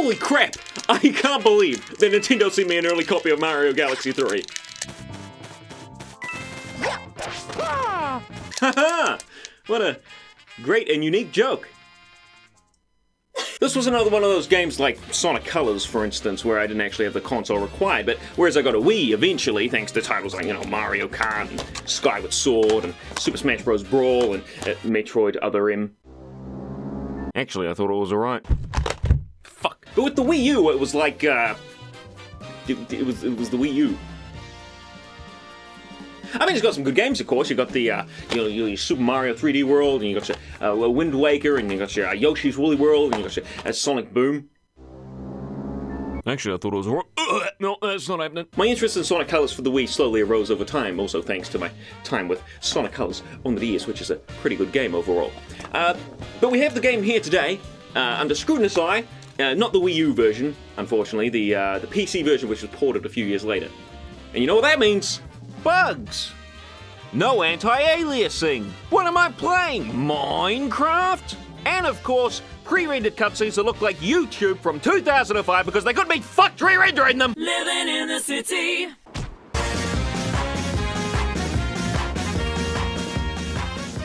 Holy crap! I can't believe that Nintendo sent me an early copy of Mario Galaxy 3. Haha! What a great and unique joke. This was another one of those games like Sonic Colors, for instance, where I didn't actually have the console required, but whereas I got a Wii eventually, thanks to titles like, you know, Mario Kart and Skyward Sword and Super Smash Bros. Brawl and Metroid Other M. Actually, I thought it was alright. Fuck. But with the Wii U, it was like, it was the Wii U. I mean, it's got some good games, of course. You got the, you know, your Super Mario 3D World, and you got your Wind Waker, and you got your Yoshi's Woolly World, and you got your Sonic Boom. Actually, I thought it was no, that's not happening. My interest in Sonic Colors for the Wii slowly arose over time, also thanks to my time with Sonic Colors on the DS, which is a pretty good game overall. But we have the game here today, under scrutinous eye. Not the Wii U version, unfortunately, the PC version, which was ported a few years later. And you know what that means? Bugs! No anti-aliasing! What am I playing? Minecraft? And of course, pre-rendered cutscenes that look like YouTube from 2005 because they couldn't be fucked re-rendering them! Living in the city!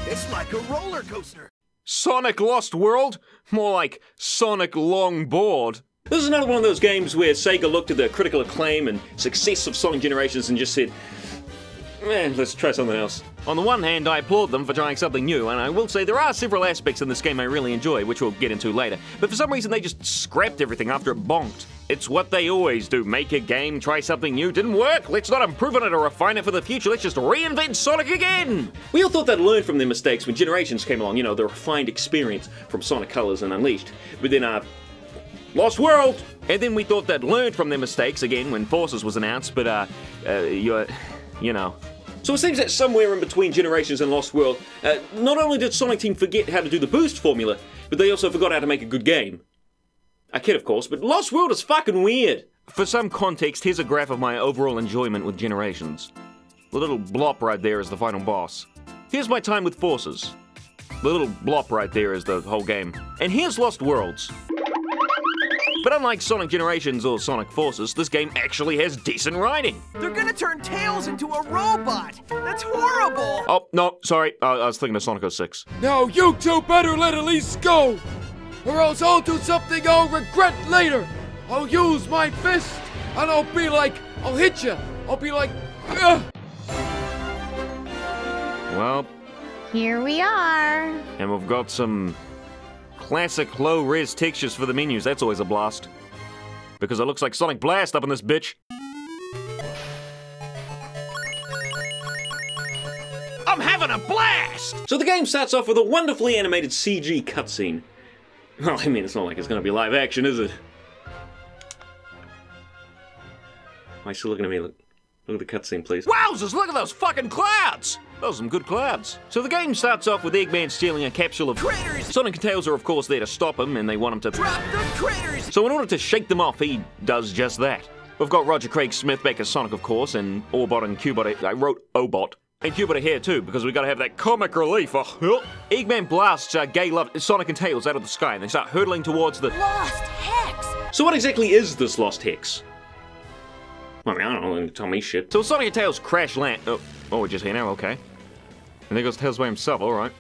It's like a roller coaster! Sonic Lost World? More like Sonic Longboard. This is another one of those games where Sega looked at the critical acclaim and success of Sonic Generations and just said, let's try something else. On the one hand, I applaud them for trying something new, and I will say there are several aspects in this game I really enjoy, which we'll get into later, but for some reason they just scrapped everything after it bonked. It's what they always do, make a game, try something new, didn't work, let's not improve on it or refine it for the future, let's just reinvent Sonic again! We all thought they'd learn from their mistakes when Generations came along, you know, the refined experience from Sonic Colors and Unleashed, but then, Lost World! And then we thought they'd learned from their mistakes again when Forces was announced, but, you know. So it seems that somewhere in between Generations and Lost World, not only did Sonic Team forget how to do the boost formula, but they also forgot how to make a good game. I kid, of course, but Lost World is fucking weird. For some context, here's a graph of my overall enjoyment with Generations. The little blop right there is the final boss. Here's my time with Forces. The little blop right there is the whole game. And here's Lost Worlds. But unlike Sonic Generations or Sonic Forces, this game actually has decent writing. They're gonna turn Tails into a robot! That's horrible! Oh, no, sorry, I was thinking of Sonic 06. Now you two better let Elise go! Or else I'll do something I'll regret later! I'll use my fist, and I'll be like, I'll hit you! I'll be like, ugh! Well, here we are. And we've got some classic low-res textures for the menus. That's always a blast. Because it looks like Sonic Blast up in this bitch. I'm having a blast! So the game starts off with a wonderfully animated CG cutscene. Well, I mean, it's not like it's gonna be live action, is it? Why are you still looking at me? Look at the cutscene, please. Wowzers, look at those fucking clouds! Those are some good clouds. So the game starts off with Eggman stealing a capsule of critters. Sonic and Tails are of course there to stop him, and they want him to drop the critters! So in order to shake them off, he does just that. We've got Roger Craig Smith back as Sonic, of course, and Orbot and Cubot. I wrote Obot. And Cubot are here too, because we gotta have that comic relief. Eggman blasts gay love Sonic and Tails out of the sky, and they start hurtling towards the Lost Hex! So what exactly is this Lost Hex? I mean, I don't know, tell me shit. So Sonic and Tails crash land. Oh, we're just here now, okay. And there goes Tails by himself, alright.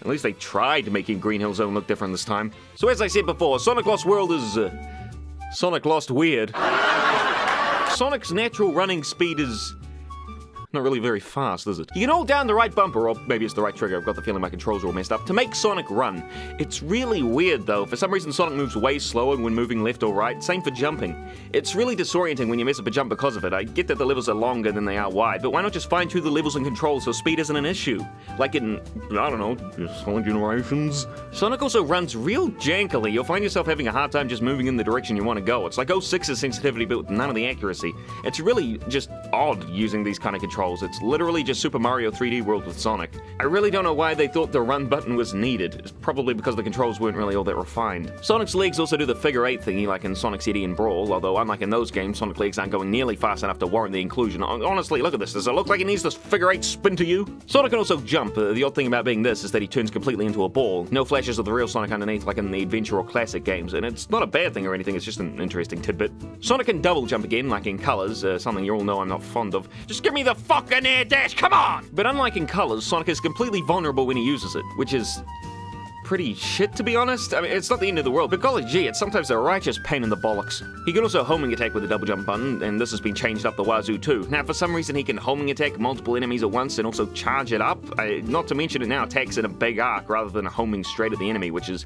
At least they tried making Green Hill Zone look different this time. So as I said before, Sonic Lost World is, Sonic Lost Weird. Sonic's natural running speed is not really very fast, is it? You can hold down the right bumper, or maybe it's the right trigger, I've got the feeling my controls are all messed up, to make Sonic run. It's really weird though. For some reason Sonic moves way slower when moving left or right, same for jumping. It's really disorienting when you mess up a jump because of it. I get that the levels are longer than they are wide, but why not just fine-tune the levels and controls so speed isn't an issue? Like in, I don't know, Sonic Generations? Sonic also runs real jankily. You'll find yourself having a hard time just moving in the direction you want to go. It's like 06's sensitivity but with none of the accuracy. It's really just odd using these kind of controls. controls. It's literally just Super Mario 3D World with Sonic. I really don't know why they thought the run button was needed. It's probably because the controls weren't really all that refined. Sonic's legs also do the figure 8 thingy like in Sonic CD and Brawl, although unlike in those games, Sonic legs aren't going nearly fast enough to warrant the inclusion. Honestly, look at this. Does it look like it needs this figure 8 spin to you? Sonic can also jump. The odd thing about being this is that he turns completely into a ball. No flashes of the real Sonic underneath like in the Adventure or Classic games, and it's not a bad thing or anything, it's just an interesting tidbit. Sonic can double jump again, like in Colors, something you all know I'm not fond of. Just give me the fucking air dash, come on! But unlike in Colors, Sonic is completely vulnerable when he uses it, which is pretty shit, to be honest. I mean, it's not the end of the world, but golly gee, it's sometimes a righteous pain in the bollocks. He can also homing attack with the double jump button, and this has been changed up the wazoo too. Now, for some reason, he can homing attack multiple enemies at once and also charge it up. Not to mention it now attacks in a big arc rather than homing straight at the enemy, which is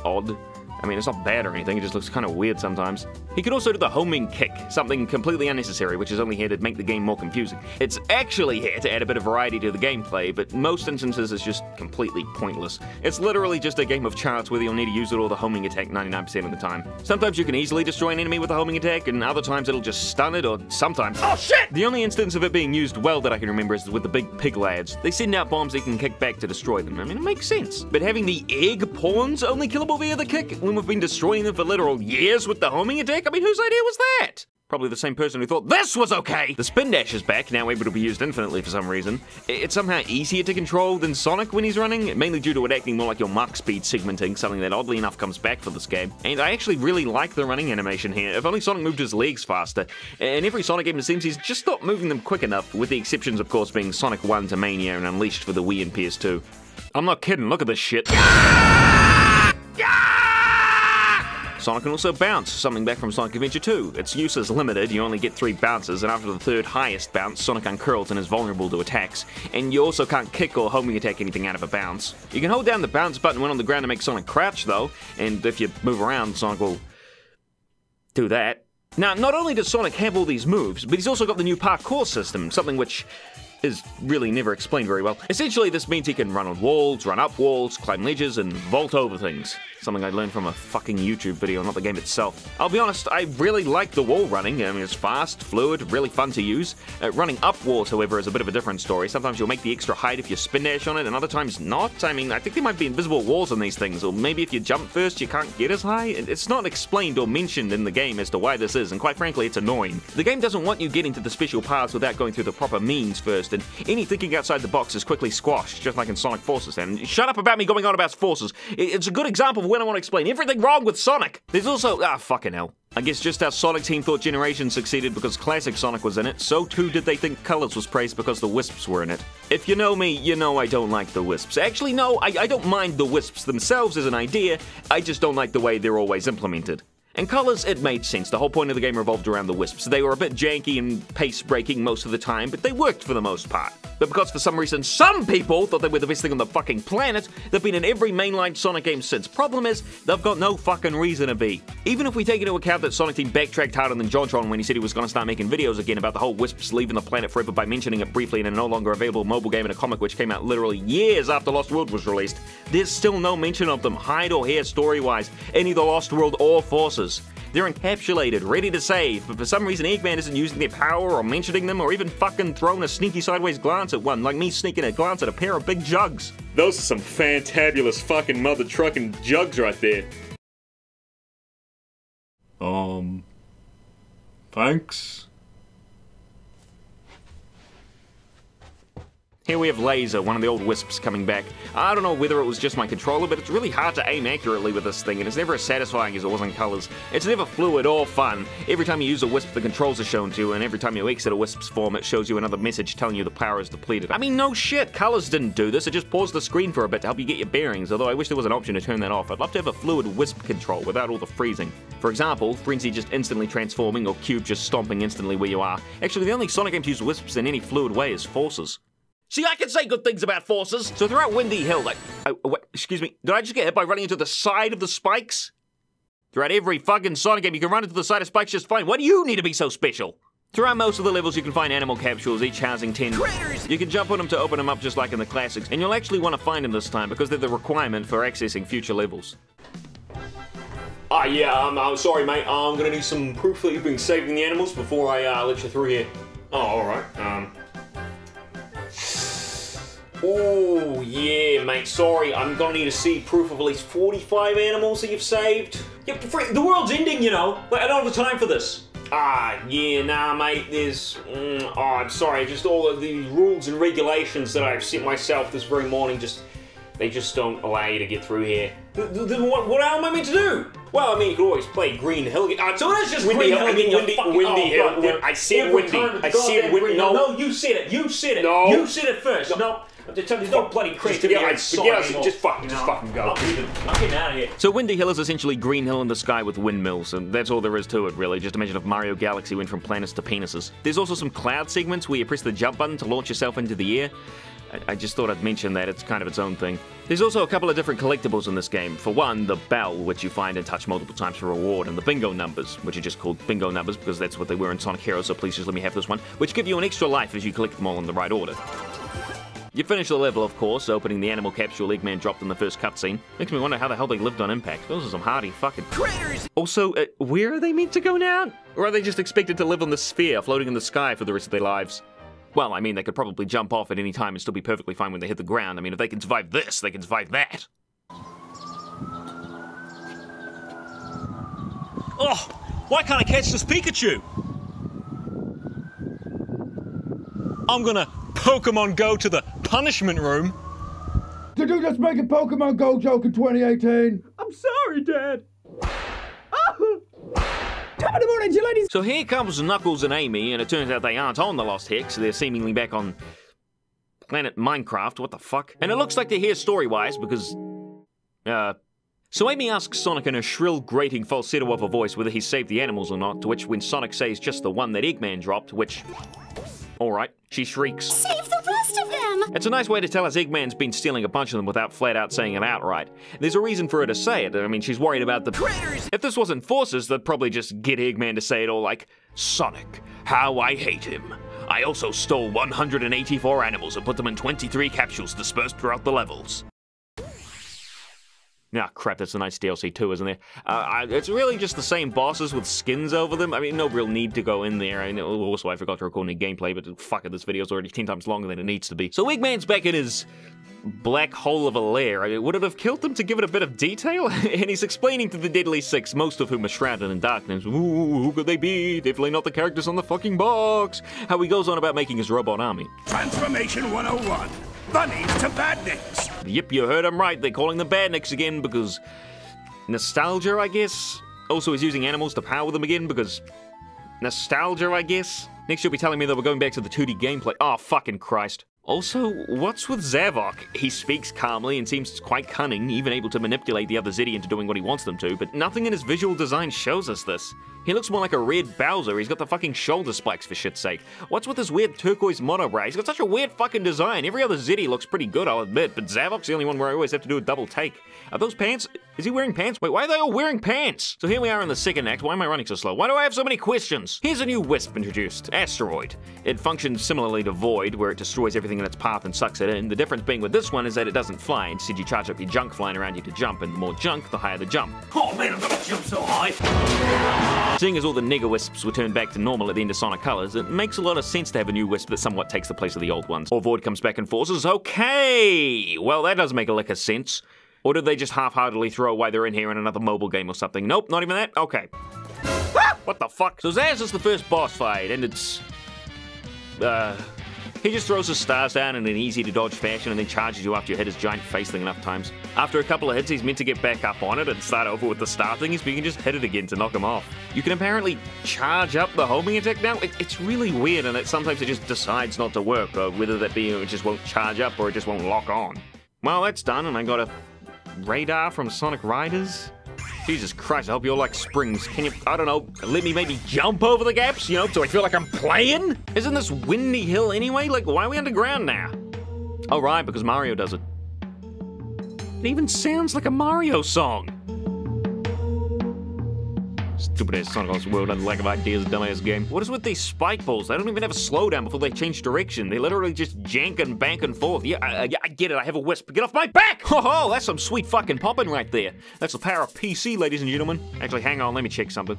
odd. I mean, it's not bad or anything, it just looks kind of weird sometimes. He can also do the homing kick, something completely unnecessary, which is only here to make the game more confusing. It's actually here to add a bit of variety to the gameplay, but most instances it's just completely pointless. It's literally just a game of chance whether you'll need to use it or the homing attack 99% of the time. Sometimes you can easily destroy an enemy with a homing attack, and other times it'll just stun it, or sometimes— oh shit! The only instance of it being used well that I can remember is with the big pig lads. They send out bombs that you can kick back to destroy them. I mean, it makes sense. But having the egg pawns only killable via the kick, when we've been destroying them for literal years with the homing attack? I mean, whose idea was that? Probably the same person who thought this was okay! The spin dash is back, now able to be used infinitely for some reason. It's somehow easier to control than Sonic when he's running, mainly due to it acting more like your Mach speed segmenting, something that oddly enough comes back for this game. And I actually really like the running animation here. If only Sonic moved his legs faster. In every Sonic game it seems he's just not moving them quick enough, with the exceptions of course being Sonic 1 to Mania and Unleashed for the Wii and PS2. I'm not kidding, look at this shit. Sonic can also bounce, something back from Sonic Adventure 2. Its use is limited, you only get 3 bounces, and after the 3rd highest bounce, Sonic uncurls and is vulnerable to attacks. And you also can't kick or homing attack anything out of a bounce. You can hold down the bounce button when on the ground to make Sonic crouch though, and if you move around, Sonic will do that. Now, not only does Sonic have all these moves, but he's also got the new Parkour System, something which is really never explained very well. Essentially, this means he can run on walls, run up walls, climb ledges, and vault over things. Something I learned from a fucking YouTube video, not the game itself. I'll be honest, I really like the wall running. I mean, it's fast, fluid, really fun to use. Running up walls, however, is a bit of a different story. Sometimes you'll make the extra height if you spin dash on it, and other times not. I mean, I think there might be invisible walls on these things, or maybe if you jump first, you can't get as high. It's not explained or mentioned in the game as to why this is, and quite frankly, it's annoying. The game doesn't want you getting to the special paths without going through the proper means first, and any thinking outside the box is quickly squashed, just like in Sonic Forces. And shut up about me going on about Forces. It's a good example of when I want to explain everything wrong with Sonic. There's also— fucking hell. I guess just how Sonic Team thought Generations succeeded because Classic Sonic was in it, so too did they think Colors was praised because the Wisps were in it. If you know me, you know I don't like the Wisps. Actually, no, I don't mind the Wisps themselves as an idea, I just don't like the way they're always implemented. In Colors, it made sense. The whole point of the game revolved around the Wisps. They were a bit janky and pace-breaking most of the time, but they worked for the most part. But because for some reason some people thought they were the best thing on the fucking planet, they've been in every mainline Sonic game since. Problem is, they've got no fucking reason to be. Even if we take into account that Sonic Team backtracked harder than JonTron when he said he was going to start making videos again about the whole Wisps leaving the planet forever by mentioning it briefly in a no longer available mobile game and a comic which came out literally years after Lost World was released, there's still no mention of them, hide or hair story-wise, in either Lost World or Forces. They're encapsulated, ready to save, but for some reason Eggman isn't using their power or mentioning them or even fucking throwing a sneaky sideways glance at one, like me sneaking a glance at a pair of big jugs. Those are some fantabulous fucking mother trucking jugs right there. Thanks. Here we have Laser, one of the old Wisps, coming back. I don't know whether it was just my controller, but it's really hard to aim accurately with this thing, and it's never as satisfying as it was in Colors. It's never fluid or fun. Every time you use a Wisp, the controls are shown to you, and every time you exit a Wisp's form, it shows you another message telling you the power is depleted. I mean, no shit, Colors didn't do this. It just paused the screen for a bit to help you get your bearings, although I wish there was an option to turn that off. I'd love to have a fluid Wisp control without all the freezing. For example, Frenzy just instantly transforming, or Cube just stomping instantly where you are. Actually, the only Sonic game to use Wisps in any fluid way is Forces. See, I can say good things about Forces. So throughout Windy Hill, excuse me, did I just get hit by running into the side of the spikes? Throughout every fucking Sonic game, you can run into the side of spikes just fine. Why do you need to be so special? Throughout most of the levels, you can find animal capsules, each housing 10 critters. You can jump on them to open them up just like in the classics, and you'll actually want to find them this time because they're the requirement for accessing future levels. I'm sorry, mate. I'm gonna need some proof that you've been saving the animals before I let you through here. Oh, alright. Oh, yeah, mate, sorry. I'm gonna need to see proof of at least 45 animals that you've saved. Yeah, the world's ending, you know. Like, I don't have the time for this. Yeah, nah, mate, there's... I'm sorry, just all of the rules and regulations that I've set myself this very morning they just don't allow you to get through here. What am I meant to do? Well, I mean, you could always play Green Hill. So it is just Windy Hill. I mean, Windy Hill. I said Windy. I said Windy. No, you said it. You said it. No. You said it first. No. There's no bloody creativity. Just fucking go. I'm getting out of here. So Windy Hill is essentially Green Hill in the sky with windmills, and that's all there is to it, really. Just imagine if Mario Galaxy went from planets to penises. There's also some cloud segments where you press the jump button to launch yourself into the air. I just thought I'd mention that. It's kind of its own thing. There's also a couple of different collectibles in this game. For one, the bell, which you find and touch multiple times for reward, and the bingo numbers, which are just called bingo numbers because that's what they were in Sonic Heroes, so please just let me have this one, which give you an extra life as you collect them all in the right order. You finish the level, of course, opening the animal capsule Eggman dropped in the first cutscene. Makes me wonder how the hell they lived on Impact. Those are some hardy fucking critters! Also, where are they meant to go now? Or are they just expected to live on the sphere, floating in the sky for the rest of their lives? Well, I mean, they could probably jump off at any time and still be perfectly fine when they hit the ground. I mean, if they can survive this, they can survive that. Oh, why can't I catch this Pikachu? I'm gonna Pokemon Go to the punishment room. Did you just make a Pokemon Go joke in 2018? I'm sorry, Dad. So here comes Knuckles and Amy, and it turns out they aren't on the Lost Hex. They're seemingly back on planet Minecraft. What the fuck? And it looks like they're here story-wise because, So Amy asks Sonic in a shrill, grating falsetto of a voice whether he's saved the animals or not, to which when Sonic says just the one that Eggman dropped, which... Alright, she shrieks. Save the rest of them! It's a nice way to tell us Eggman's been stealing a bunch of them without flat out saying it outright. There's a reason for her to say it. I mean, she's worried about the critters. If this wasn't Forces, they'd probably just get Eggman to say it all like, Sonic, how I hate him. I also stole 184 animals and put them in 23 capsules dispersed throughout the levels. Ah, crap, that's a nice DLC too, isn't there? It's really just the same bosses with skins over them. I mean, no real need to go in there. Also, I forgot to record any gameplay, but fuck it, this video's already 10 times longer than it needs to be. So Eggman's back in his black hole of a lair. I mean, would it have killed him to give it a bit of detail? And he's explaining to the Deadly Six, most of whom are shrouded in darkness. Ooh, who could they be? Definitely not the characters on the fucking box. How he goes on about making his robot army. Transformation 101. Bunnies to badniks. Yep, you heard him right. They're calling them badniks again because nostalgia, I guess. Also, he's using animals to power them again because nostalgia, I guess. Next, you'll be telling me that we're going back to the 2D gameplay. Oh, fucking Christ. Also, what's with Zavok? He speaks calmly and seems quite cunning, even able to manipulate the other Zeddy into doing what he wants them to, but nothing in his visual design shows us this. He looks more like a red Bowser. He's got the fucking shoulder spikes, for shit's sake. What's with this weird turquoise monobrow? He's got such a weird fucking design. Every other Zeddy looks pretty good, I'll admit, but Zavok's the only one where I always have to do a double take. Are those pants? Is he wearing pants? Wait, why are they all wearing pants? So here we are in the second act. Why am I running so slow? Why do I have so many questions? Here's a new wisp introduced. Asteroid. It functions similarly to Void, where it destroys everything in its path and sucks it in. The difference being with this one is that it doesn't fly. Instead, you charge up your junk flying around you to jump, and the more junk, the higher the jump. Oh man, I'm gonna jump so high! Seeing as all the nigger wisps were turned back to normal at the end of Sonic Colors, it makes a lot of sense to have a new wisp that somewhat takes the place of the old ones. Or Void comes back in Forces. Okay! Well, that does make a lick of sense. Or did they just half-heartedly throw away they're in here in another mobile game or something? Nope, not even that? Okay. What the fuck? So Zaz is the first boss fight, and it's... He just throws his stars down in an easy-to-dodge fashion and then charges you after you hit his giant face thing enough times. After a couple of hits, he's meant to get back up on it and start over with the star thingies, but you can just hit it again to knock him off. You can apparently charge up the homing attack now. It's really weird, and sometimes it just decides not to work, or whether that be it just won't charge up or it just won't lock on. Well, that's done, and I got a radar from Sonic Riders. Jesus Christ, I hope you're like springs. Can you, I don't know, let me maybe jump over the gaps, you know, so I feel like I'm playing? Isn't this Windy Hill anyway? Like, why are we underground now? Oh, right, because Mario does it. It even sounds like a Mario song. Stupid-ass Sonic World and lack of ideas, dumbass game. What is with these spike balls? They don't even have a slowdown before they change direction. They literally just jank and bank and forth. Yeah, I get it. I have a wisp. Get off my back! Oh, that's some sweet fucking popping right there. That's the power of PC, ladies and gentlemen. Actually, hang on. Let me check something.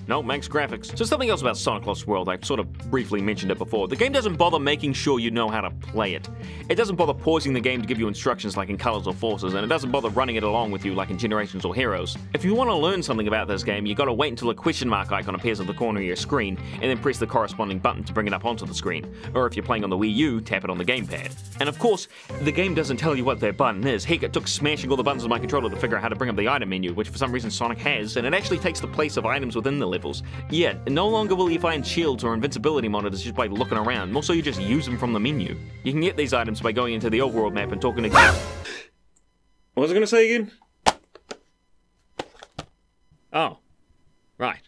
No, max graphics. So something else about Sonic Lost World, I sort of briefly mentioned it before. The game doesn't bother making sure you know how to play it. It doesn't bother pausing the game to give you instructions like in Colors or Forces, and it doesn't bother running it along with you like in Generations or Heroes. If you want to learn something about this game, you gotta wait until a question mark icon appears at the corner of your screen, and then press the corresponding button to bring it up onto the screen. Or if you're playing on the Wii U, tap it on the gamepad. And of course, the game doesn't tell you what that button is. Heck, it took smashing all the buttons on my controller to figure out how to bring up the item menu, which for some reason Sonic has, and it actually takes the place of items within the levels. Yeah, no longer will you find shields or invincibility monitors just by looking around. More so you just use them from the menu. You can get these items by going into the overworld map and talking to... What was I gonna say again? Oh. Right.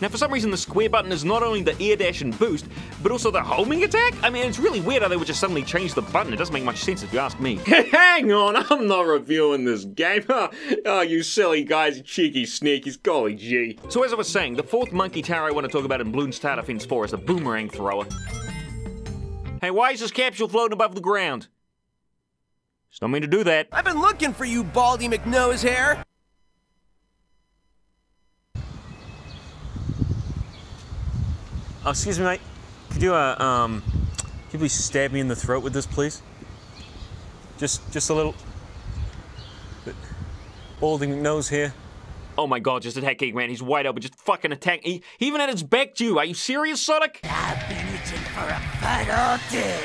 Now, for some reason, the square button is not only the air dash and boost, but also the homing attack? I mean, it's really weird how they would just suddenly change the button. It doesn't make much sense if you ask me. Hang on, I'm not reviewing this game. Oh, you silly guys, cheeky sneakies, golly gee. So as I was saying, the fourth monkey tower I want to talk about in Bloons Star Defense 4 is the boomerang thrower. Hey, why is this capsule floating above the ground? Just don't mean to do that. I've been looking for you, Baldy McNosehair. Oh, excuse me, mate. Could you please stab me in the throat with this, please? Just a little... Balding nose here. Oh my god, just attack Eggman. He's wide open. Just fucking attack. He even had his back to you. Are you serious, Sonic? I've been itching for a fight all day.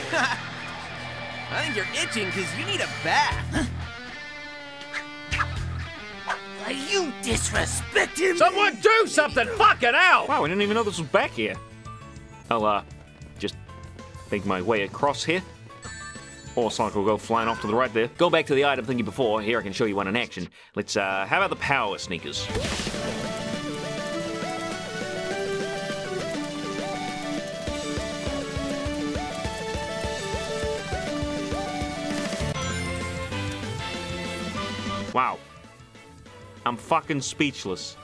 I think you're itching because you need a bath. Are you disrespecting me? Someone do something! Fucking hell! Wow, I didn't even know this was back here. I'll, just make my way across here. Or Sonic will go flying off to the right there. Go back to the item thingy before. Here, I can show you one in action. Let's, how about the power sneakers? Wow. I'm fucking speechless.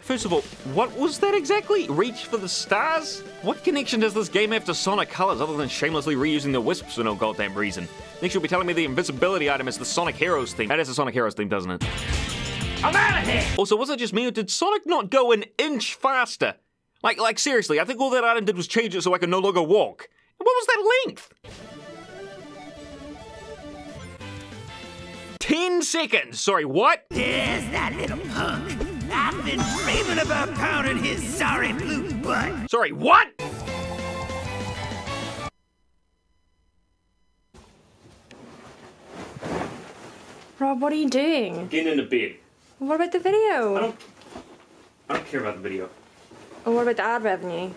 First of all, what was that exactly? Reach for the stars? What connection does this game have to Sonic Colors other than shamelessly reusing the wisps for no goddamn reason? Next you'll be telling me the invisibility item is the Sonic Heroes theme. That is the Sonic Heroes theme, doesn't it? I'm out of here! Also, was it just me or did Sonic not go an inch faster? Like seriously, I think all that item did was change it so I could no longer walk. What was that length? 10 seconds! Sorry, what? There's that little punk. I've been dreaming about pounding his sorry blue butt. Sorry, what? Rob, what are you doing? Getting into bed. What about the video? I don't care about the video. And what about the ad revenue?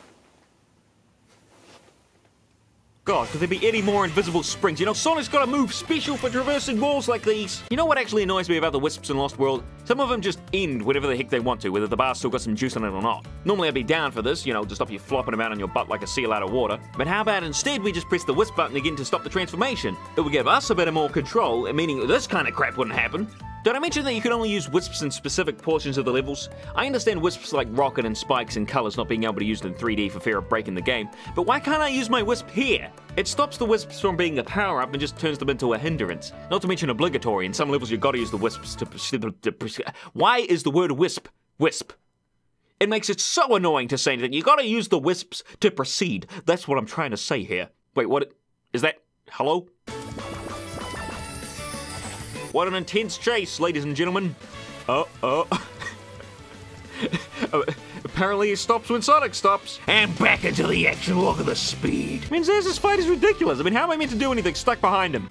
God, could there be any more invisible springs? You know, Sonic's got a move special for traversing walls like these. You know what actually annoys me about the wisps in Lost World? Some of them just end whatever the heck they want to, whether the bar's still got some juice on it or not. Normally I'd be down for this, you know, to stop you flopping about on your butt like a seal out of water. But how about instead we just press the wisp button again to stop the transformation? It would give us a bit of more control, meaning this kind of crap wouldn't happen. Did I mention that you can only use wisps in specific portions of the levels? I understand wisps like Rocket and Spikes and Colors not being able to use it in 3D for fear of breaking the game, but why can't I use my wisp here? It stops the wisps from being a power-up and just turns them into a hindrance. Not to mention obligatory, in some levels you've got to use the wisps to... Why is the word wisp? Wisp. It makes it so annoying to say that you got to use the wisps to proceed. That's what I'm trying to say here. Wait, what? Is that... Hello? What an intense chase, ladies and gentlemen. Apparently it stops when Sonic stops. And back into the action, look at the speed. I mean, this fight is ridiculous. I mean, how am I meant to do anything stuck behind him?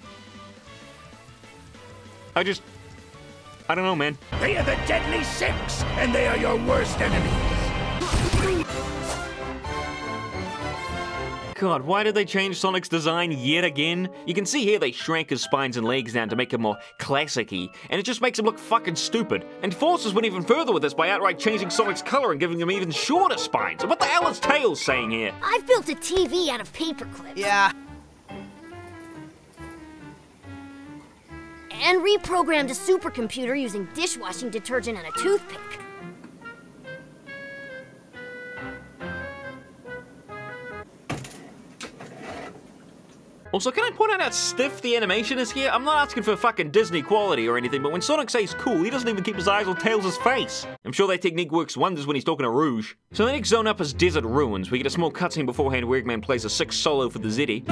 I don't know, man. They are the Deadly Six, and they are your worst enemies. God, why did they change Sonic's design yet again? You can see here they shrank his spines and legs down to make him more classic-y, and it just makes him look fucking stupid. And Forces went even further with this by outright changing Sonic's color and giving him even shorter spines. What the hell is Tails saying here? I've built a TV out of paper clips. Yeah. And reprogrammed a supercomputer using dishwashing detergent and a toothpick. Also, can I point out how stiff the animation is here? I'm not asking for fucking Disney quality or anything, but when Sonic says cool, he doesn't even keep his eyes on Tails' face. I'm sure that technique works wonders when he's talking to Rouge. So the next zone up is Desert Ruins. We get a small cutscene beforehand where Eggman plays a sick solo for the Zeddy.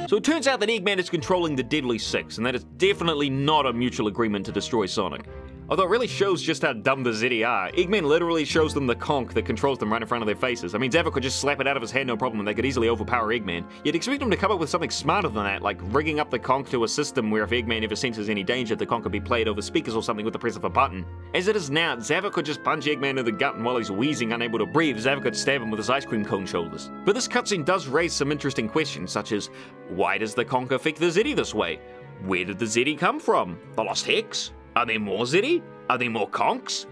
So it turns out that Eggman is controlling the Deadly Six, and that is definitely not a mutual agreement to destroy Sonic. Although it really shows just how dumb the Zeddy are. Eggman literally shows them the conch that controls them right in front of their faces. I mean, Zavok could just slap it out of his hand, no problem, and they could easily overpower Eggman. You'd expect him to come up with something smarter than that, like rigging up the conch to a system where if Eggman ever senses any danger, the conch could be played over speakers or something with the press of a button. As it is now, Zavok could just punch Eggman in the gut, and while he's wheezing, unable to breathe, Zavok could stab him with his ice cream cone shoulders. But this cutscene does raise some interesting questions, such as, why does the conch affect the Zeddy this way? Where did the Zeddy come from? The Lost Hex? Are there more Zeddy? Are there more conchs?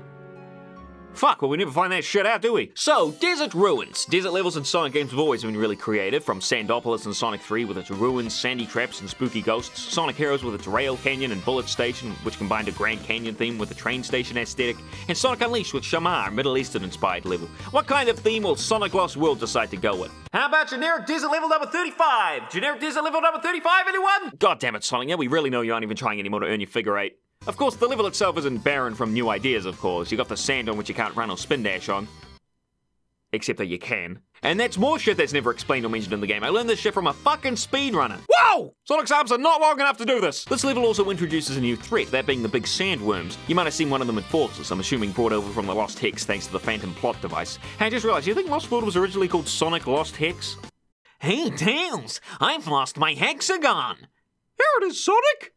Fuck, well we never find that shit out, do we? So, Desert Ruins. Desert levels in Sonic games have always been really creative, from Sandopolis in Sonic 3 with its ruins, sandy traps, and spooky ghosts, Sonic Heroes with its Rail Canyon and Bullet Station, which combined a Grand Canyon theme with a train station aesthetic, and Sonic Unleashed with Shamar, Middle Eastern-inspired level. What kind of theme will Sonic Lost World decide to go with? How about generic desert level number 35? Generic desert level number 35, anyone? God damn it, Sonic, yeah, we really know you aren't even trying anymore to earn your figure 8. Of course, the level itself isn't barren from new ideas, of course. You got the sand on which you can't run or spin dash on. Except that you can. And that's more shit that's never explained or mentioned in the game. I learned this shit from a fucking speedrunner. Whoa! Sonic's arms are not long enough to do this! This level also introduces a new threat, that being the big sandworms. You might have seen one of them in Forces, I'm assuming brought over from the Lost Hex thanks to the Phantom plot device. Hey, I just realized, you think Lost World was originally called Sonic Lost Hex? Hey, Tails! I've lost my hexagon! Here it is, Sonic!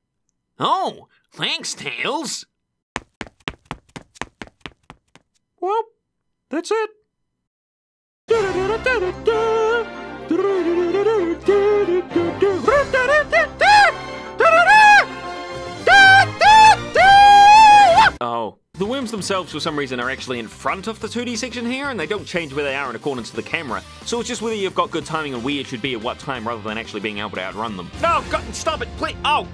Oh! Thanks, Tails! Well, that's it. Oh. The worms themselves, for some reason, are actually in front of the 2D section here, and they don't change where they are in accordance to the camera. So it's just whether you've got good timing and where it should be at what time, rather than actually being able to outrun them. No, God, stop it, please! Oh!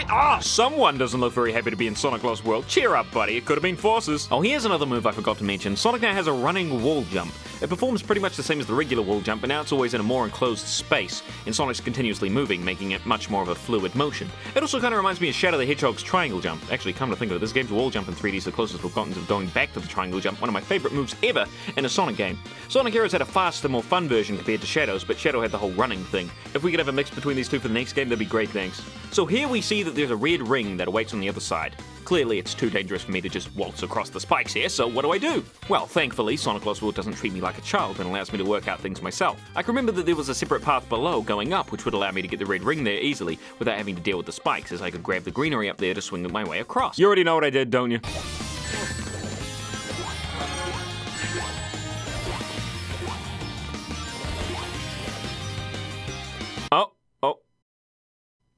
Ah, someone doesn't look very happy to be in Sonic Lost World. Cheer up, buddy. It could have been Forces. Oh, here's another move I forgot to mention. Sonic now has a running wall jump. It performs pretty much the same as the regular wall jump, but now it's always in a more enclosed space, and Sonic's continuously moving, making it much more of a fluid motion. It also kind of reminds me of Shadow the Hedgehog's triangle jump. Actually, come to think of it, this game's wall jump in 3D is the closest we've gotten to going back to the triangle jump, one of my favorite moves ever in a Sonic game. Sonic Heroes had a faster, more fun version compared to Shadow's, but Shadow had the whole running thing. If we could have a mix between these two for the next game, that'd be great, thanks. So here we see that there's a red ring that awaits on the other side. Clearly, it's too dangerous for me to just waltz across the spikes here, so what do? Well, thankfully, Sonic Lost World doesn't treat me like a child and allows me to work out things myself. I can remember that there was a separate path below going up, which would allow me to get the red ring there easily, without having to deal with the spikes, as I could grab the greenery up there to swing my way across. You already know what I did, don't you? Oh.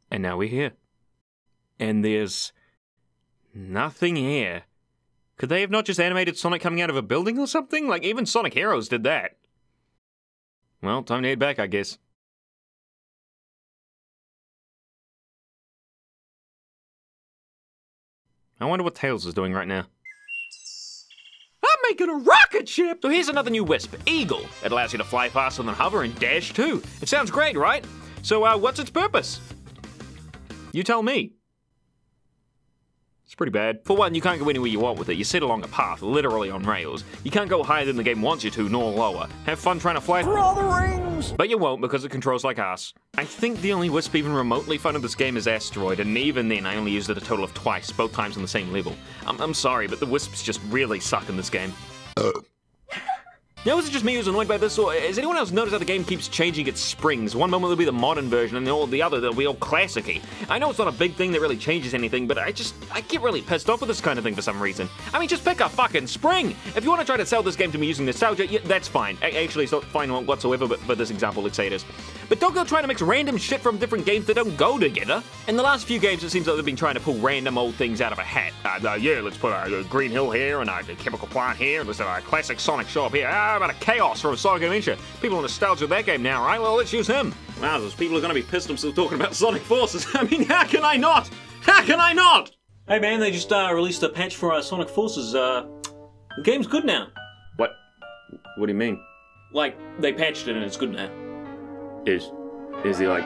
And now we're here. And there's nothing here. Could they have not just animated Sonic coming out of a building or something? Like, even Sonic Heroes did that. Well, time to head back, I guess. I wonder what Tails is doing right now. I'm making a rocket ship! So here's another new wisp, Eagle. It allows you to fly faster than hover and dash too. It sounds great, right? So, what's its purpose? You tell me. It's pretty bad. For one, you can't go anywhere you want with it. You sit along a path, literally on rails. You can't go higher than the game wants you to, nor lower. Have fun trying to fly for all the rings! But you won't, because it controls like ass. I think the only wisp even remotely fun in this game is Asteroid, and even then I only used it a total of twice, both times on the same level. I'm sorry, but the wisps just really suck in this game. Now, is it just me who's annoyed by this, or has anyone else noticed how the game keeps changing its springs? One moment it'll be the modern version, and the other they'll be all classic-y. I know it's not a big thing that really changes anything, but I get really pissed off with this kind of thing for some reason. I mean, just pick a fucking spring! If you want to try to sell this game to me using nostalgia, yeah, that's fine. Actually, it's not fine whatsoever, but for this example, let's say it is. But don't go trying to mix random shit from different games that don't go together. In the last few games, it seems like they've been trying to pull random old things out of a hat. Yeah, let's put a Green Hill here, and a chemical plant here, let's have a classic Sonic shop here. How about a Chaos from Sonic Adventure? People are nostalgia with that game now, right? Well, let's use him. Wow, those people are going to be pissed I'm still talking about Sonic Forces. I mean, how can I not? How can I not? Hey man, they just released a patch for Sonic Forces. The game's good now. What? What do you mean? Like, they patched it and it's good now. Is he, like,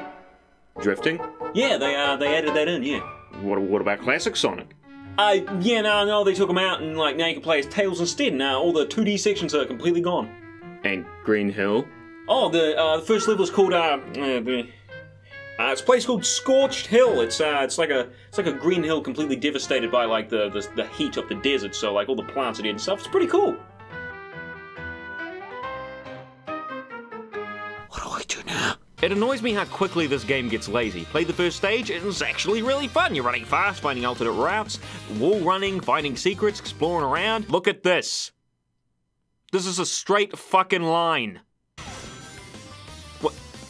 drifting? Yeah, they added that in, yeah. What about classic Sonic? Yeah, no, they took him out, and, like, now you can play as Tails instead. Now all the 2D sections are completely gone. And Green Hill? Oh, the first level is called, it's a place called Scorched Hill. It's like a green hill completely devastated by, like, the heat of the desert, so, like, all the plants are dead and stuff. It's pretty cool. What do I do now? It annoys me how quickly this game gets lazy. Play the first stage, it's actually really fun. You're running fast, finding alternate routes, wall running, finding secrets, exploring around. Look at this. This is a straight fucking line.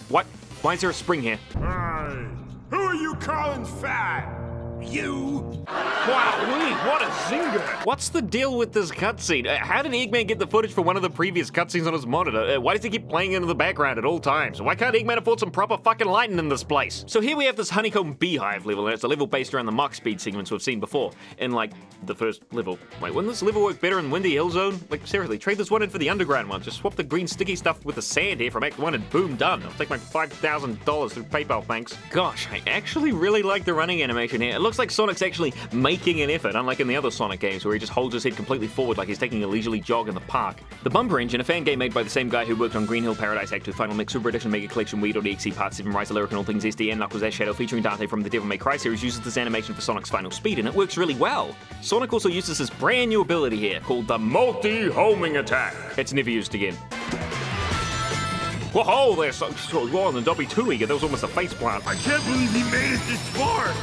What? Why is there a spring here? Hey, who are you calling fat? You? Wow, what a zinger! What's the deal with this cutscene? How did Eggman get the footage for one of the previous cutscenes on his monitor? Why does he keep playing into the background at all times? Why can't Eggman afford some proper fucking lighting in this place? So here we have this Honeycomb Beehive level, and it's a level based around the Mach speed sequence we've seen before in, like, the first level. Wait, wouldn't this level work better in Windy Hill Zone? Like, seriously, trade this one in for the underground one. Just swap the green sticky stuff with the sand here from Act 1 and boom, done. I'll take my $5,000 through PayPal, thanks. Gosh, I actually really like the running animation here. It looks like Sonic's actually making an effort, unlike in the other Sonic games where he just holds his head completely forward like he's taking a leisurely jog in the park. The Bumper Engine, a fan game made by the same guy who worked on Green Hill Paradise Act 2 Final Mix Super Edition Mega Collection Wii.exe Part 7 Rise of Lyric and All Things SD and Knuckles Ash Shadow featuring Dante from the Devil May Cry series, uses this animation for Sonic's final speed, and it works really well. Sonic also uses this brand new ability here called the Multi-Homing Attack. It's never used again. Whoa, there's so raw in the W2 League. That was almost a face plant. I can't believe he made it this far.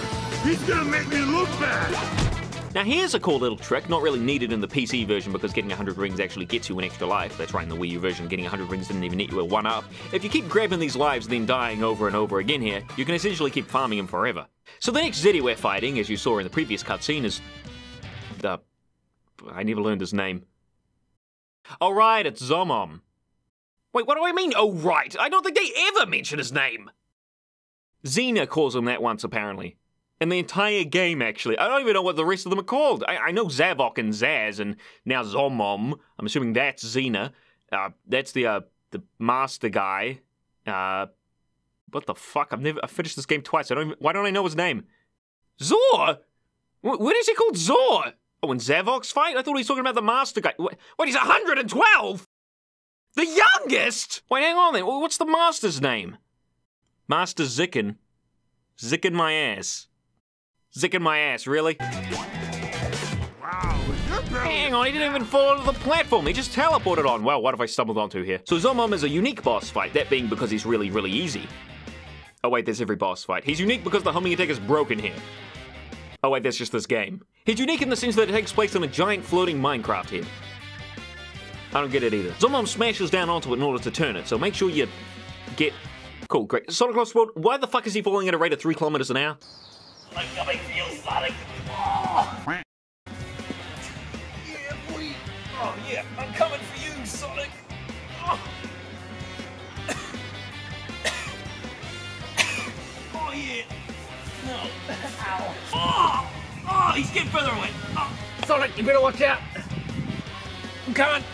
He's gonna make me look bad. Now here's a cool little trick, not really needed in the PC version because getting 100 rings actually gets you an extra life. That's right, in the Wii U version, getting 100 rings didn't even net you a 1-up. If you keep grabbing these lives and then dying over and over again here, you can essentially keep farming them forever. So the next Zeddy we're fighting, as you saw in the previous cutscene, is... I never learned his name. Oh right, it's Zomom. Wait, what do I mean, oh right? I don't think they ever mention his name! Xena calls him that once, apparently. In the entire game, actually. I don't even know what the rest of them are called. I know Zavok and Zaz, and now Zomom. I'm assuming that's Xena. That's the master guy. What the fuck? I've finished this game twice. Why don't I know his name? Zor? What is he called Zor? Oh, in Zavok's fight? I thought he was talking about the master guy. What, he's 112? The youngest? Wait, hang on then. What's the master's name? Master Zicken. Zicken my ass. Zicken my ass, really? Wow, you're barely... Hang on, he didn't even fall onto the platform. He just teleported on. Well, what have I stumbled onto here? So Zomom is a unique boss fight, that being because he's really, really easy. Oh wait, there's every boss fight. He's unique because the homing attack is broken here. Oh wait, that's just this game. He's unique in the sense that it takes place on a giant floating Minecraft here. I don't get it either. Zomom smashes down onto it in order to turn it, so make sure you get... Cool, great. Sonic Lost World, why the fuck is he falling at a rate of 3 kilometers an hour? Like how I feel, Sonic. Oh. Yeah, boy. Oh, yeah, I'm coming for you, Sonic. Oh, oh yeah. No. Ow. Oh, oh, he's getting further away. Oh. Sonic, you better watch out. I'm coming.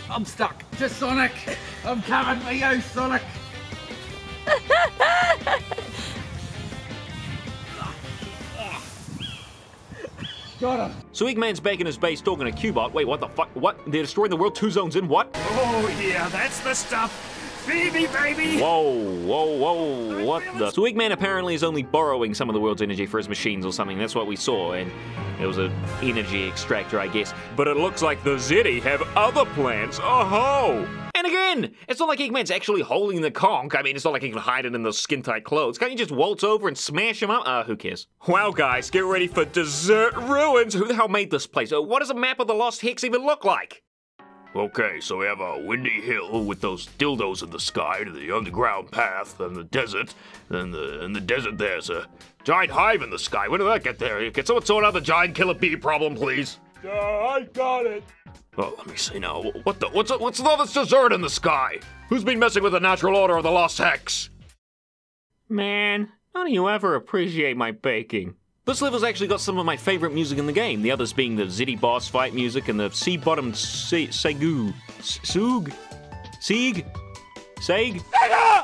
I'm stuck. Just Sonic. I'm coming for you, Sonic. Got him. So Eggman's back in his base talking to Cubot. Wait, what the fuck? What? They're destroying the world 2 zones in? What? Oh yeah, that's the stuff. Feed me, baby. Whoa, what the? So Eggman apparently is only borrowing some of the world's energy for his machines or something. That's what we saw, and it was an energy extractor, I guess. But it looks like the Zeddy have other plans. Oh-ho! And again, it's not like Eggman's actually holding the conch. I mean, it's not like he can hide it in those skin-tight clothes. Can't you just waltz over and smash him up? Who cares? Wow, guys, get ready for Desert Ruins. Who the hell made this place? What does a map of the Lost Hex even look like? Okay, so we have a windy hill with those dildos in the sky, the underground path, and the desert. And in the desert there's a giant hive in the sky. When did that get there? Can someone sort out the giant killer bee problem, please? I got it. Oh, let me see now. What's all this dessert in the sky? Who's been messing with the natural order of the Lost Hex? Man, how do you ever appreciate my baking? This level's actually got some of my favorite music in the game, the others being the Zeddy boss fight music and the sea-bottomed Suug. Sieg? Sag?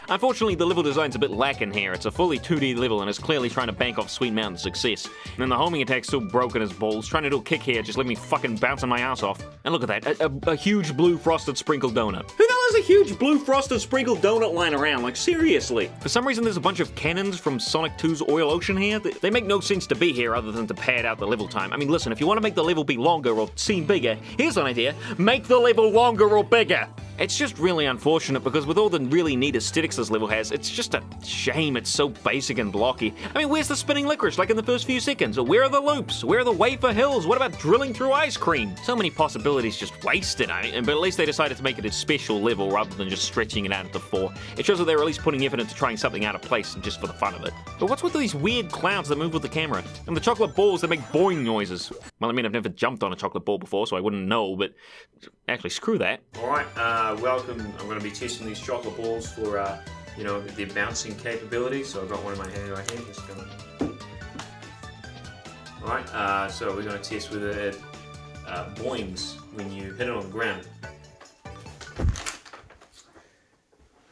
Unfortunately, the level design's a bit lacking here. It's a fully 2D level and is clearly trying to bank off Sweet Mountain success. And then the homing attack's still broken as balls. Trying to do a kick here, just let me fucking bouncing my ass off. And look at that, a huge blue frosted sprinkled donut. Who the hell has a huge blue frosted sprinkled donut lying around? Like, seriously. For some reason, there's a bunch of cannons from Sonic 2's Oil Ocean here. They make no sense to be here other than to pad out the level time. I mean, listen, if you want to make the level be longer or seem bigger, here's an idea. Make the level longer or bigger. It's just really unfortunate because with all the really neat aesthetics this level has, it's just a shame it's so basic and blocky. I mean, where's the spinning licorice like in the first few seconds? Or where are the loops? Where are the wafer hills? What about drilling through ice cream? So many possibilities just wasted, I mean, but at least they decided to make it a special level rather than just stretching it out into 4. It shows that they were at least putting effort into trying something out of place just for the fun of it. But what's with these weird clouds that move with the camera? And the chocolate balls that make boing noises? Well, I mean, I've never jumped on a chocolate ball before, so I wouldn't know, but actually, screw that. Alright, welcome. I'm going to be testing these chocolate balls for, you know, their bouncing capability. So I've got one in my hand right here. Just going. Alright, so we're going to test whether it boings when you hit it on the ground.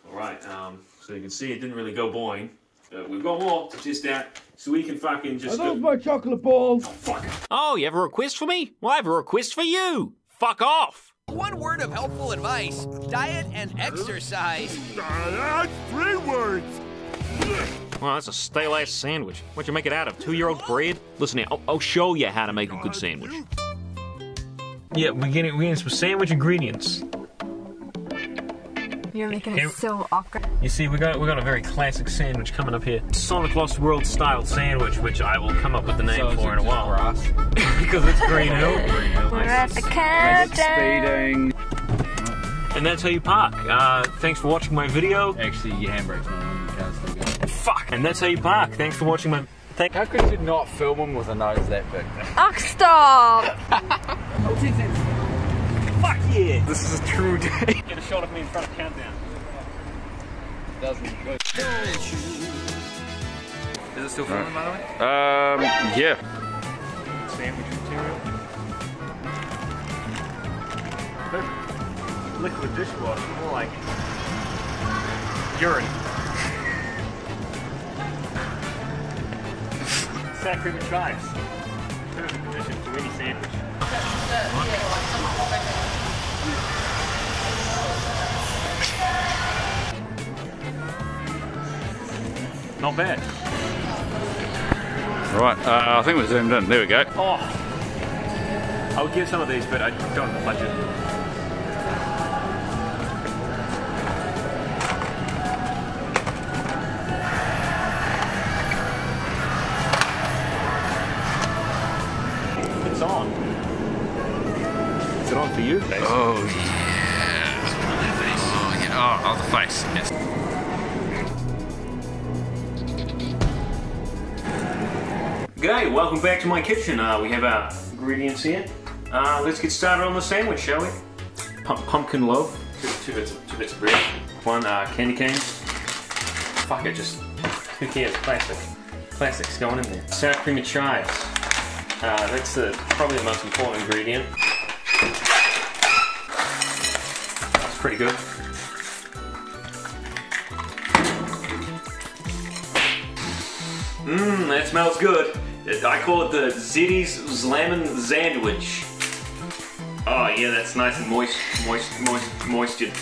Alright, so you can see it didn't really go boing. But we've got more to test out, so we can fucking just Are those my chocolate balls? Oh, fuck. Oh, you have a request for me? Well, I have a request for you. Fuck off. One word of helpful advice: diet and exercise. That's 3 words. Well, that's a stale-ass sandwich. What'd you make it out of? 2-year-old bread? Listen here, I'll show you how to make a good sandwich. Yeah, we're getting some sandwich ingredients. You're making it so awkward. You see, we got a very classic sandwich coming up here. Sonic Lost World style sandwich, which I will come up with the name for in a while. Because it's Green Hill. We're at the countdown. And that's how you park. Thanks for watching my video. Actually, your handbrake's on, you can't still go. Fuck. And that's how you park. Thanks for watching my. How could you not film him with a nose that big? Oh, stop! Fuck yeah! This is a true day. Get a shot of me in front of Countdown. Doesn't good. Is it still filming, by the way? Yeah. Sandwich material. Perfect. Liquid dishwasher, more like urine. Sour cream and chives. Perfect addition to any sandwich. Not bad. Right, I think we're zoomed in. There we go. Oh, I would get some of these, but I don't have the budget. It's on. Is it on for you? Face? Oh, yeah. Oh, yeah. Oh, the face. Yes. G'day, welcome back to my kitchen. We have our ingredients here. Let's get started on the sandwich, shall we? Pumpkin loaf, two bits of bread, 1 candy cane. Fuck it, just who cares? Plastic's going in there. Sour cream and chives. That's probably the most important ingredient. That's pretty good. Mmm, that smells good. I call it the Zitty's Slammin' Sandwich. Oh yeah, that's nice and moistured.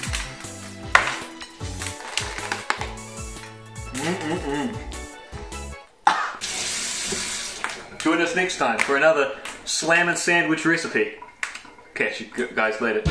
Join us next time for another Slammin' Sandwich recipe. Catch you guys later.